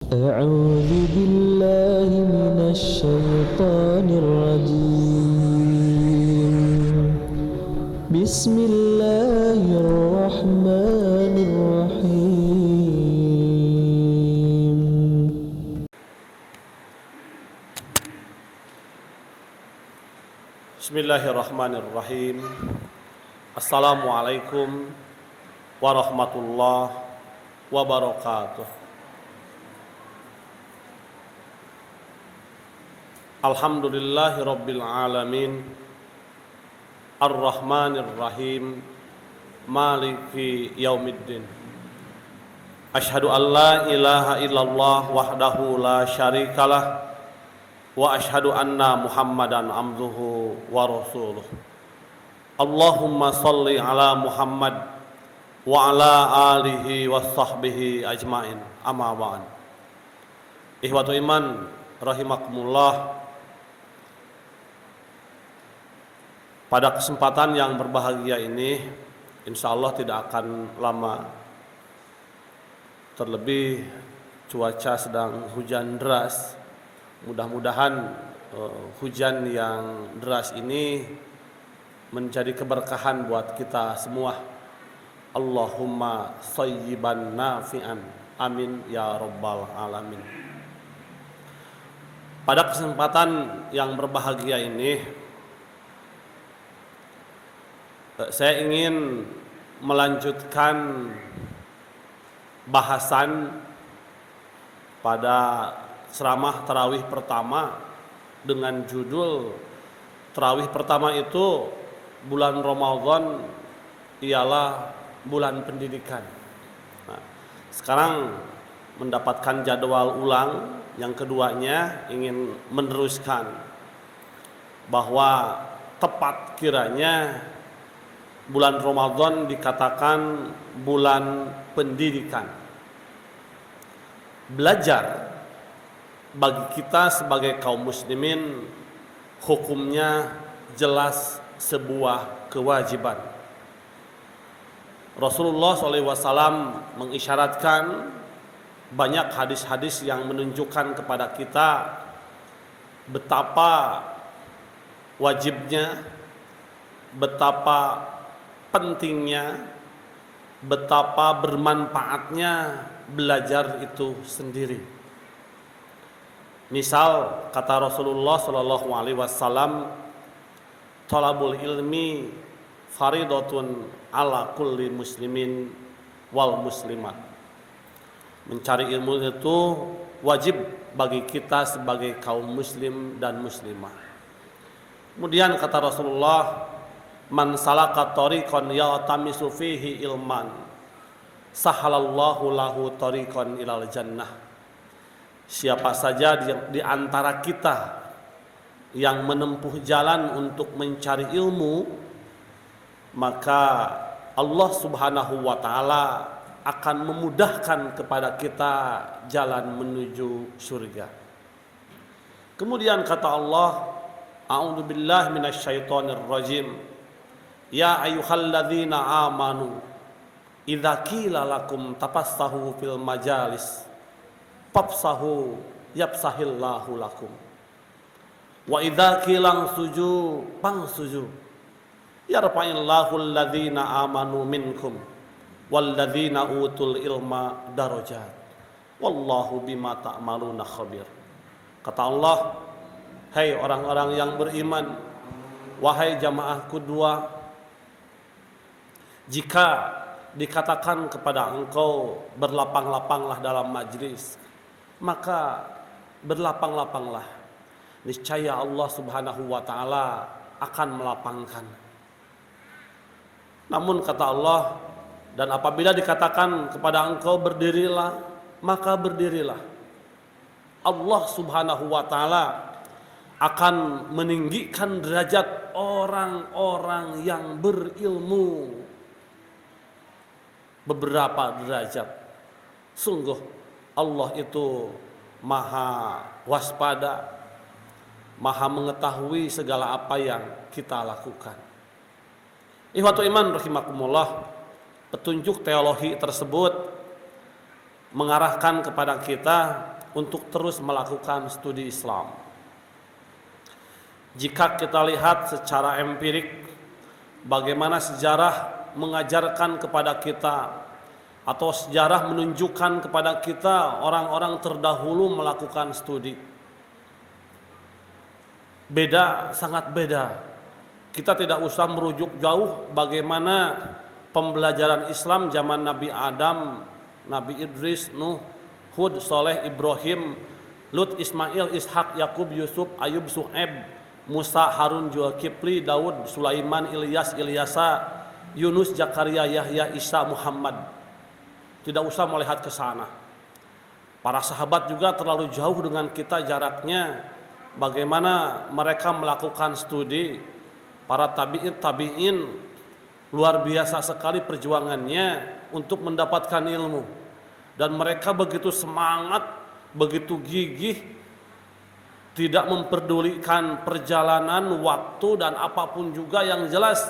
أعوذ بالله من الشيطان الرجيم بسم الله الرحمن الرحيم Bismillahirrahmanirrahim. Assalamualaikum warahmatullahi wabarakatuh. Alhamdulillahi rabbil alamin, Ar-Rahmanir-Rahim, Maliki yaumiddin. Asyhadu an la ilaha illallah wahdahu la syarikalah, wa asyhadu anna Muhammadan abduhu wa rasuluh. Allahumma salli ala Muhammad wa ala alihi wa sahbihi ajmain. Amma ba'd. Ikhwatu iman rahimakumullah. Pada kesempatan yang berbahagia ini, insyaallah tidak akan lama. Terlebih cuaca sedang hujan deras. Mudah-mudahan hujan yang deras ini menjadi keberkahan buat kita semua. Allahumma shayyiban nafi'an. Amin ya rabbal alamin. Pada kesempatan yang berbahagia ini, saya ingin melanjutkan bahasan pada ceramah tarawih pertama dengan judul tarawih pertama itu bulan Ramadan ialah bulan pendidikan. Nah, sekarang mendapatkan jadwal ulang yang keduanya, ingin meneruskan bahwa tepat kiranya bulan Ramadan dikatakan bulan pendidikan. Belajar bagi kita sebagai kaum muslimin hukumnya jelas sebuah kewajiban. Rasulullah SAW mengisyaratkan banyak hadis-hadis yang menunjukkan kepada kita betapa wajibnya, betapa pentingnya, betapa bermanfaatnya belajar itu sendiri. Misal kata Rasulullah sallallahu alaihi wasallam, talabul ilmi faridatun ala kulli muslimin wal muslimat. Mencari ilmu itu wajib bagi kita sebagai kaum muslim dan muslimah. Kemudian kata Rasulullah, man salaka tariqan ya'tamisu fihi ilman sahalallahu lahu tariqan ilal jannah. Siapa saja di antara kita yang menempuh jalan untuk mencari ilmu, maka Allah Subhanahu wa ta'ala akan memudahkan kepada kita jalan menuju surga. Kemudian kata Allah, a'udzu billahi minasyaitonir rajim, ya ayyuhalladzina amanu idza qila lakum tafassahu fil majalis fafsahu yafsahillahu lakum wa idza qila suju pangsuju yarfa'illahu alladzina amanu minkum walladzina utul ilma darajat wallahu bima ta'maluna khabir. Kata Allah, hai orang-orang yang beriman, wahai jamaah kedua, jika dikatakan kepada engkau berlapang-lapanglah dalam majlis, maka berlapang-lapanglah. Niscaya Allah Subhanahu wa ta'ala akan melapangkan. Namun kata Allah, dan apabila dikatakan kepada engkau berdirilah, maka berdirilah. Allah Subhanahu wa ta'ala akan meninggikan derajat orang-orang yang berilmu beberapa derajat. Sungguh Allah itu maha waspada, maha mengetahui segala apa yang kita lakukan. Ikhwatu iman rahimakumullah, petunjuk teologi tersebut mengarahkan kepada kita untuk terus melakukan studi Islam. Jika kita lihat secara empirik bagaimana sejarah mengajarkan kepada kita atau sejarah menunjukkan kepada kita orang-orang terdahulu melakukan studi. Beda, sangat beda. Kita tidak usah merujuk jauh bagaimana pembelajaran Islam zaman Nabi Adam, Nabi Idris, Nuh, Hud, Soleh, Ibrahim, Lut, Ismail, Ishak, Yakub, Yusuf, Ayub, Su'aib, Musa, Harun, Zulkifli, Daud, Sulaiman, Ilyas, Ilyasa, Yunus, Zakaria, Yahya, Isa, Muhammad. Tidak usah melihat ke sana. Para sahabat juga terlalu jauh dengan kita jaraknya. Bagaimana mereka melakukan studi. Para tabi'in luar biasa sekali perjuangannya untuk mendapatkan ilmu. Dan mereka begitu semangat, begitu gigih, tidak memperdulikan perjalanan, waktu, dan apapun juga yang jelas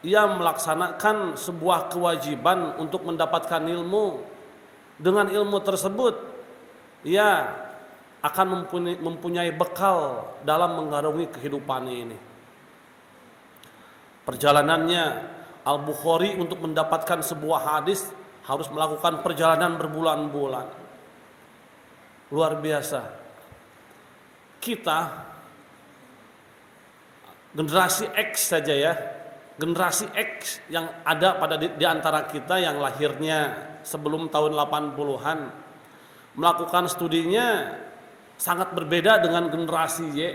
ia melaksanakan sebuah kewajiban untuk mendapatkan ilmu. Dengan ilmu tersebut ia akan mempunyai bekal dalam mengarungi kehidupan ini. Perjalanannya Al-Bukhari untuk mendapatkan sebuah hadis harus melakukan perjalanan berbulan-bulan. Luar biasa. Kita generasi X saja ya, generasi X yang ada di antara kita yang lahirnya sebelum tahun 80-an melakukan studinya sangat berbeda dengan generasi Y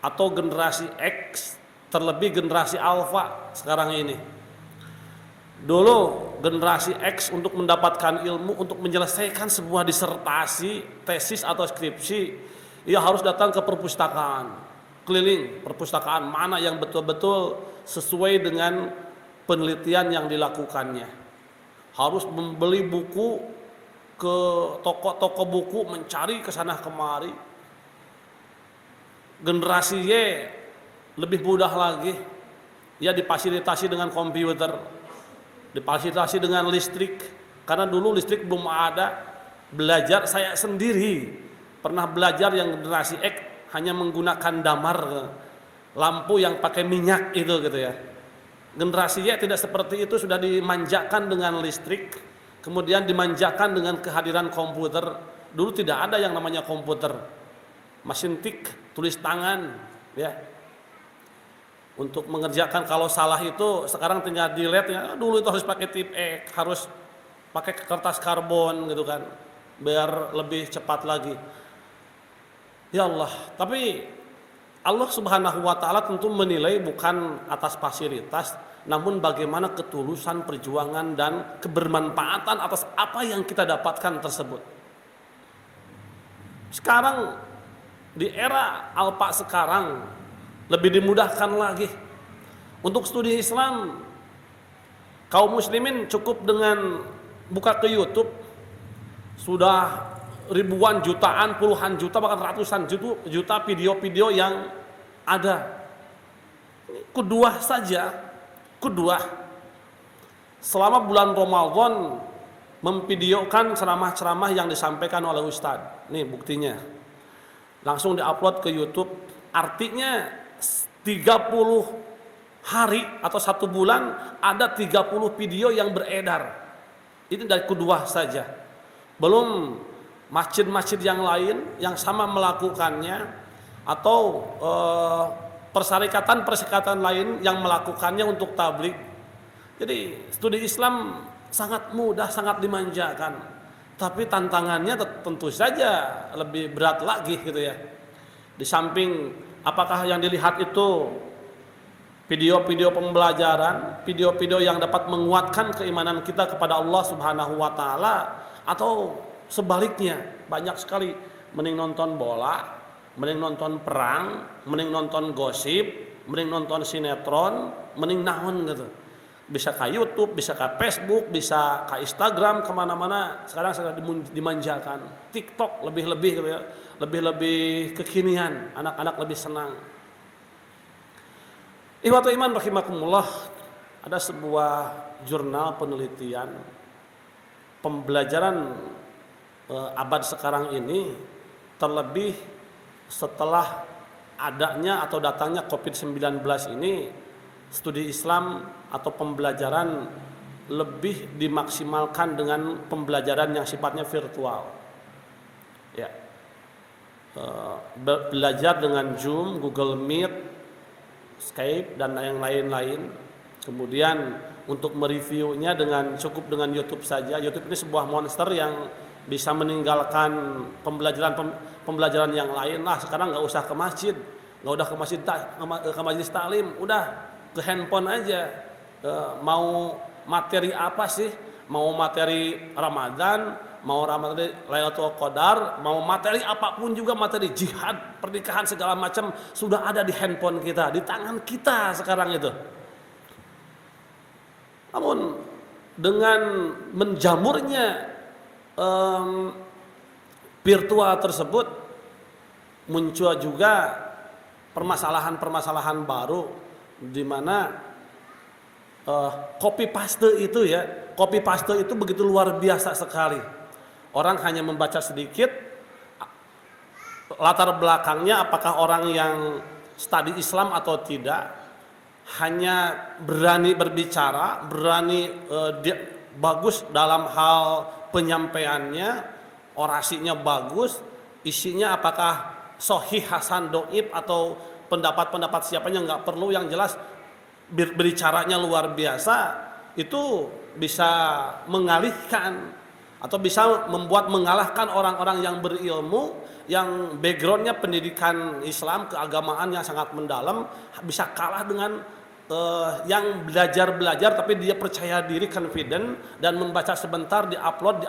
atau generasi X, terlebih generasi Alpha sekarang ini. Dulu generasi X untuk mendapatkan ilmu, untuk menyelesaikan sebuah disertasi, tesis atau skripsi, ia harus datang ke perpustakaan, keliling perpustakaan mana yang betul-betul sesuai dengan penelitian yang dilakukannya. Harus membeli buku ke toko-toko buku, mencari ke sana kemari. Generasi Y lebih mudah lagi, ia difasilitasi dengan komputer, difasilitasi dengan listrik, karena dulu listrik belum ada. Belajar saya sendiri pernah belajar yang generasi X hanya menggunakan damar, lampu yang pakai minyak itu gitu ya. Generasi Y tidak seperti itu, sudah dimanjakan dengan listrik, kemudian dimanjakan dengan kehadiran komputer. Dulu tidak ada yang namanya komputer, mesin tik, tulis tangan ya. Untuk mengerjakan kalau salah itu sekarang tinggal delete ya. Dulu itu harus pakai tip X, harus pakai kertas karbon gitu kan, biar lebih cepat lagi. Ya Allah, tapi Allah Subhanahu wa taala tentu menilai bukan atas fasilitas, namun bagaimana ketulusan perjuangan dan kebermanfaatan atas apa yang kita dapatkan tersebut. Sekarang di era Alpa sekarang lebih dimudahkan lagi untuk studi Islam. Kaum muslimin cukup dengan buka ke YouTube sudah ribuan, jutaan, puluhan juta, bahkan ratusan juta video-video yang ada. Kedua saja, selama bulan Ramadan memvideokan ceramah-ceramah yang disampaikan oleh Ustadz. Nih buktinya, langsung diupload ke YouTube. Artinya 30 hari atau 1 bulan ada 30 video yang beredar. Ini dari kedua saja. Belum masjid-masjid yang lain yang sama melakukannya, atau perserikatan lain yang melakukannya untuk tabligh. Jadi studi Islam sangat mudah, sangat dimanjakan. Tapi tantangannya tentu saja lebih berat lagi gitu ya. Di samping apakah yang dilihat itu video-video pembelajaran, video-video yang dapat menguatkan keimanan kita kepada Allah Subhanahu wa taala, atau sebaliknya banyak sekali mending nonton bola, mending nonton perang, mending nonton gosip, mending nonton sinetron, mending naon gitu. Bisa ke YouTube, bisa ke Facebook, bisa ke Instagram, kemana-mana sekarang sudah dimanjakan. TikTok lebih-lebih gitu ya, lebih-lebih kekinian, anak-anak lebih senang. Ikhwatul iman rahimakumullah, ada sebuah jurnal penelitian pembelajaran abad sekarang ini, terlebih setelah adanya atau datangnya COVID-19 ini, studi Islam atau pembelajaran lebih dimaksimalkan dengan pembelajaran yang sifatnya virtual. Ya. Belajar dengan Zoom, Google Meet, Skype dan yang lain-lain. Kemudian untuk mereviewnya cukup dengan YouTube saja. YouTube ini sebuah monster yang bisa meninggalkan pembelajaran yang lain. Nah, sekarang nggak usah ke masjid, nggak udah ke majelis taklim, udah ke handphone aja. Mau materi apa sih? Mau materi Ramadan, mau materi Lailatul Qadar, mau materi apapun juga, materi jihad, pernikahan segala macam sudah ada di handphone kita, di tangan kita sekarang itu. Namun dengan menjamurnya virtual tersebut, muncul juga permasalahan-permasalahan baru, di mana copy paste itu begitu luar biasa sekali. Orang hanya membaca sedikit, latar belakangnya apakah orang yang studi Islam atau tidak, hanya berani berbicara, bagus dalam hal penyampaiannya, orasinya bagus, isinya apakah sahih, hasan, doib atau pendapat-pendapat siapanya nggak perlu, yang jelas berbicaranya luar biasa, itu bisa mengalihkan atau bisa membuat mengalahkan orang-orang yang berilmu, yang backgroundnya pendidikan Islam, keagamaan yang sangat mendalam, bisa kalah dengan yang belajar tapi dia percaya diri, confident, dan membaca sebentar diupload.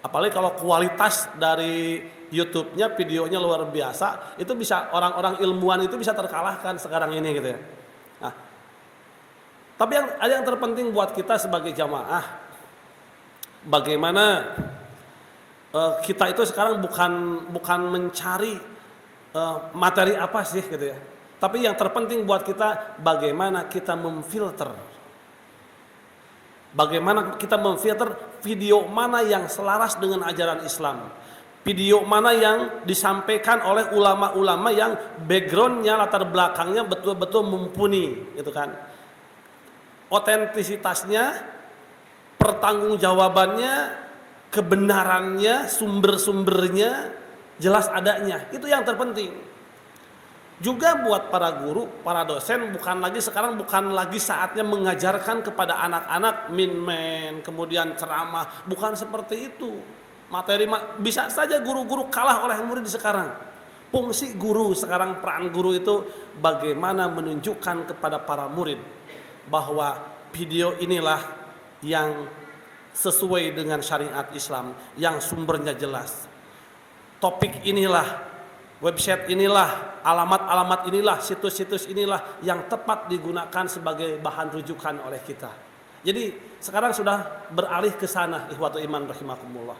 Apalagi kalau kualitas dari YouTube-nya, videonya luar biasa, itu bisa orang-orang ilmuwan itu bisa terkalahkan sekarang ini gitu ya. Nah, tapi ada yang terpenting buat kita sebagai jamaah, bagaimana kita itu sekarang bukan mencari materi apa sih gitu ya. Tapi yang terpenting buat kita, bagaimana kita memfilter. Bagaimana kita memfilter video mana yang selaras dengan ajaran Islam. Video mana yang disampaikan oleh ulama-ulama yang backgroundnya, latar belakangnya betul-betul mumpuni, gitu kan. Otentisitasnya, pertanggungjawabannya, kebenarannya, sumber-sumbernya jelas adanya. Itu yang terpenting. Juga buat para guru, para dosen, bukan lagi saatnya mengajarkan kepada anak-anak min-men, kemudian ceramah, bukan seperti itu. Materi bisa saja guru-guru kalah oleh murid sekarang. Fungsi guru sekarang, peran guru itu bagaimana menunjukkan kepada para murid bahwa video inilah yang sesuai dengan syariat Islam, yang sumbernya jelas. Topik inilah, website inilah, alamat-alamat inilah, situs-situs inilah yang tepat digunakan sebagai bahan rujukan oleh kita. Jadi sekarang sudah beralih ke sana, ikhwatul iman rahimakumullah.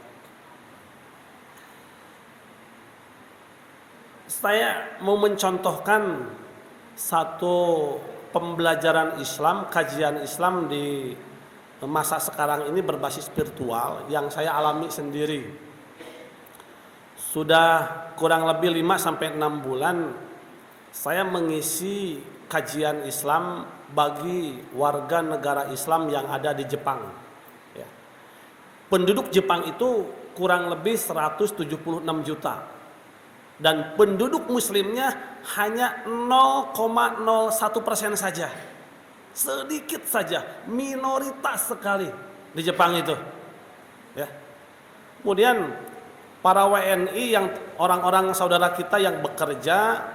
Saya mau mencontohkan satu pembelajaran Islam, kajian Islam di masa sekarang ini berbasis virtual yang saya alami sendiri. Sudah kurang lebih 5-6 bulan saya mengisi kajian Islam bagi warga negara Islam yang ada di Jepang. Ya. Penduduk Jepang itu kurang lebih 176 juta. Dan penduduk muslimnya hanya 0,01% saja. Sedikit saja, minoritas sekali di Jepang itu. Ya. Kemudian para WNI, yang orang-orang saudara kita yang bekerja,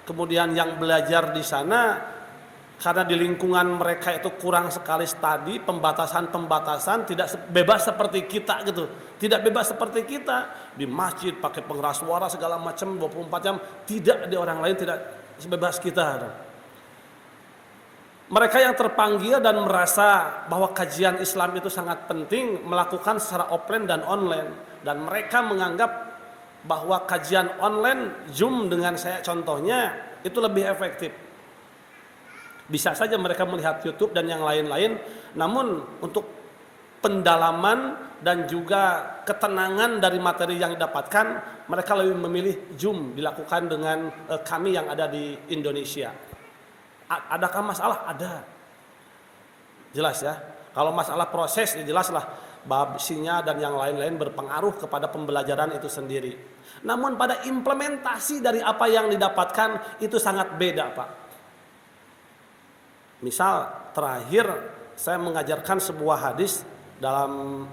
kemudian yang belajar di sana, karena di lingkungan mereka itu kurang sekali studi, pembatasan, tidak bebas seperti kita gitu. Tidak bebas seperti kita, di masjid pakai pengeras suara segala macam 24 jam, tidak, di orang lain tidak sebebas kita. Mereka yang terpanggil dan merasa bahwa kajian Islam itu sangat penting, melakukan secara offline dan online. Dan mereka menganggap bahwa kajian online, Zoom dengan saya contohnya, itu lebih efektif. Bisa saja mereka melihat YouTube dan yang lain-lain, namun untuk pendalaman dan juga ketenangan dari materi yang didapatkan, mereka lebih memilih Zoom dilakukan dengan kami yang ada di Indonesia. Adakah masalah? Ada. Jelas ya. Kalau masalah proses ya jelaslah babsinya dan yang lain-lain berpengaruh kepada pembelajaran itu sendiri. Namun pada implementasi dari apa yang didapatkan itu sangat beda, Pak. Misal terakhir saya mengajarkan sebuah hadis dalam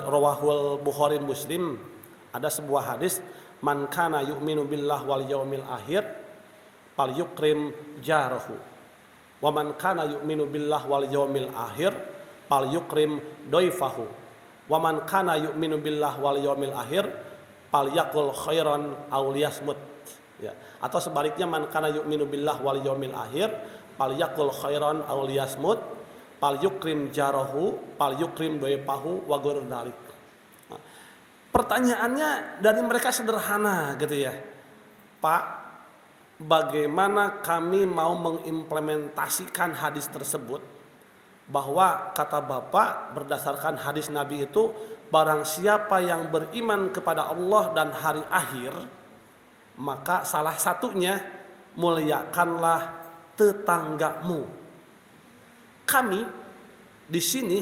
Rawahul Bukhari Muslim, ada sebuah hadis, man kana yu'minu billah wal yaumil akhir falyukrim jarahu wa man kana yu'minu billah wal yaumil akhir falyukrim doifahu wa man kana yu'minu billah wal yaumil akhir falyakul khairan aw liyasmut, ya. Atau sebaliknya, man kana yu'minu billah wal yaumil akhir falyakul khairan aw liyasmut pal yukrim jarahu, pal yukrim doipahu wa ghairu dzalik. Pertanyaannya dari mereka sederhana gitu ya. Pak, bagaimana kami mau mengimplementasikan hadis tersebut, bahwa kata Bapak berdasarkan hadis Nabi itu, barang siapa yang beriman kepada Allah dan hari akhir, maka salah satunya muliakanlah tetanggamu. Kami di sini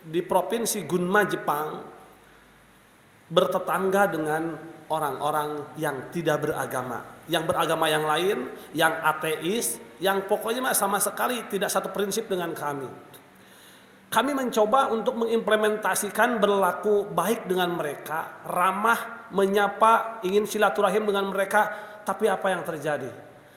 di provinsi Gunma, Jepang, bertetangga dengan orang-orang yang tidak beragama, yang beragama yang lain, yang ateis, yang pokoknya sama sekali tidak satu prinsip dengan kami. Kami mencoba untuk mengimplementasikan berlaku baik dengan mereka, ramah, menyapa, ingin silaturahim dengan mereka, tapi apa yang terjadi?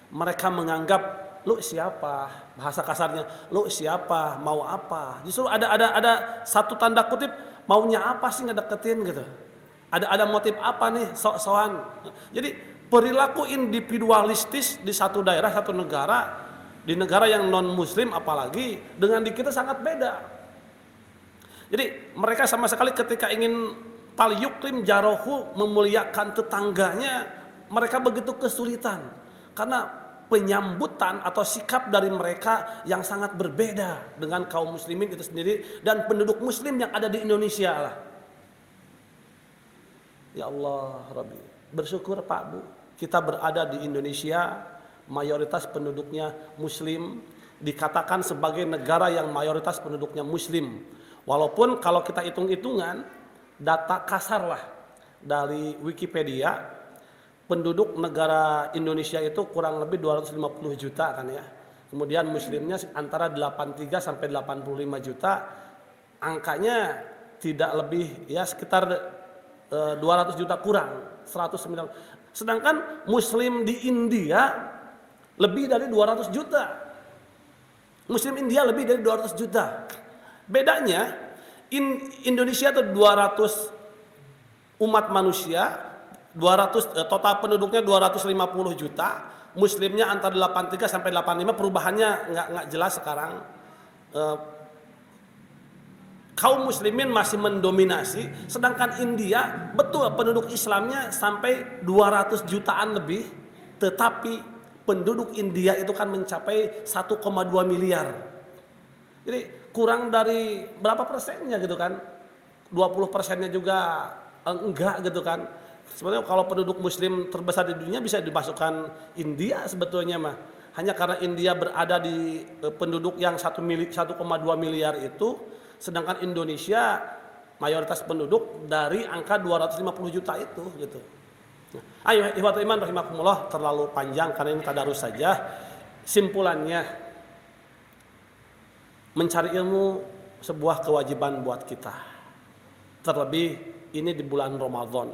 Mereka menganggap, lu siapa? Bahasa kasarnya, lu siapa? Mau apa? Justru ada satu tanda kutip, maunya apa sih ngedeketin gitu. Ada motif apa nih sok-sokan. Jadi perilaku individualistis di satu daerah, satu negara, di negara yang non muslim apalagi, dengan di kita sangat beda. Jadi mereka sama sekali ketika ingin pal yukrim jarohu, memuliakan tetangganya, mereka begitu kesulitan. Karena penyambutan atau sikap dari mereka yang sangat berbeda dengan kaum muslimin itu sendiri dan penduduk muslim yang ada di Indonesia lah. Ya Allah Rabbi, bersyukur Pak Bu, kita berada di Indonesia, mayoritas penduduknya muslim, dikatakan sebagai negara yang mayoritas penduduknya muslim. Walaupun kalau kita hitung-hitungan data kasar lah dari Wikipedia, penduduk negara Indonesia itu kurang lebih 250 juta kan ya. Kemudian muslimnya antara 83 sampai 85 juta. Angkanya tidak lebih ya sekitar 200 juta kurang, 109. Sedangkan muslim di India lebih dari 200 juta. Muslim India lebih dari 200 juta. Bedanya Indonesia itu 200 umat manusia, 200 total penduduknya 250 juta, muslimnya antara 83 sampai 85, perubahannya nggak jelas sekarang. Kaum muslimin masih mendominasi, sedangkan India betul penduduk Islamnya sampai 200 jutaan lebih, tetapi penduduk India itu kan mencapai 1,2 miliar. Jadi kurang dari berapa persennya gitu kan, 20%-nya juga enggak gitu kan. Sebenarnya kalau penduduk muslim terbesar di dunia bisa dimasukkan India sebetulnya mah. Hanya karena India berada di penduduk yang 1,2 miliar itu, sedangkan Indonesia mayoritas penduduk dari angka 250 juta itu gitu. Ayo ikhwatul iman rahimakumullah, terlalu panjang karena ini tadarus saja. Simpulannya, mencari ilmu sebuah kewajiban buat kita. Terlebih ini di bulan Ramadan.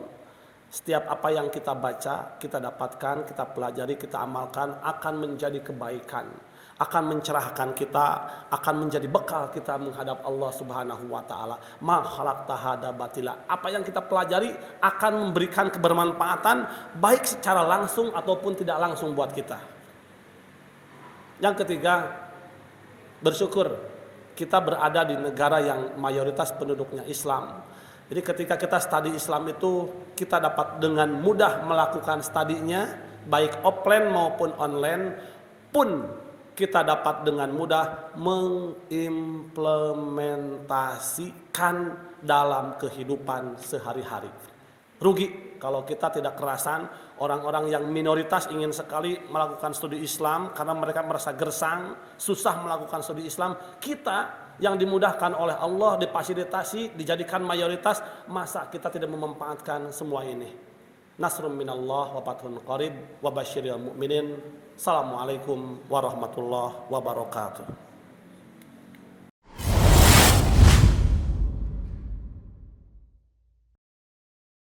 Setiap apa yang kita baca, kita dapatkan, kita pelajari, kita amalkan akan menjadi kebaikan, akan mencerahkan kita, akan menjadi bekal kita menghadap Allah Subhanahu wa taala. Ma khalaqta hada batila. Apa yang kita pelajari akan memberikan kebermanfaatan baik secara langsung ataupun tidak langsung buat kita. Yang ketiga, bersyukur kita berada di negara yang mayoritas penduduknya Islam. Jadi ketika kita studi Islam itu, kita dapat dengan mudah melakukan studinya, baik offline maupun online, pun kita dapat dengan mudah mengimplementasikan dalam kehidupan sehari-hari. Rugi kalau kita tidak kerasan. Orang-orang yang minoritas ingin sekali melakukan studi Islam karena mereka merasa gersang, susah melakukan studi Islam. Kita yang dimudahkan oleh Allah, difasilitasi, dijadikan mayoritas, masa kita tidak memanfaatkan semua ini? Nasrum minallah wa fathun qarib wa basyiril mu'minin. Assalamualaikum warahmatullahi wabarakatuh.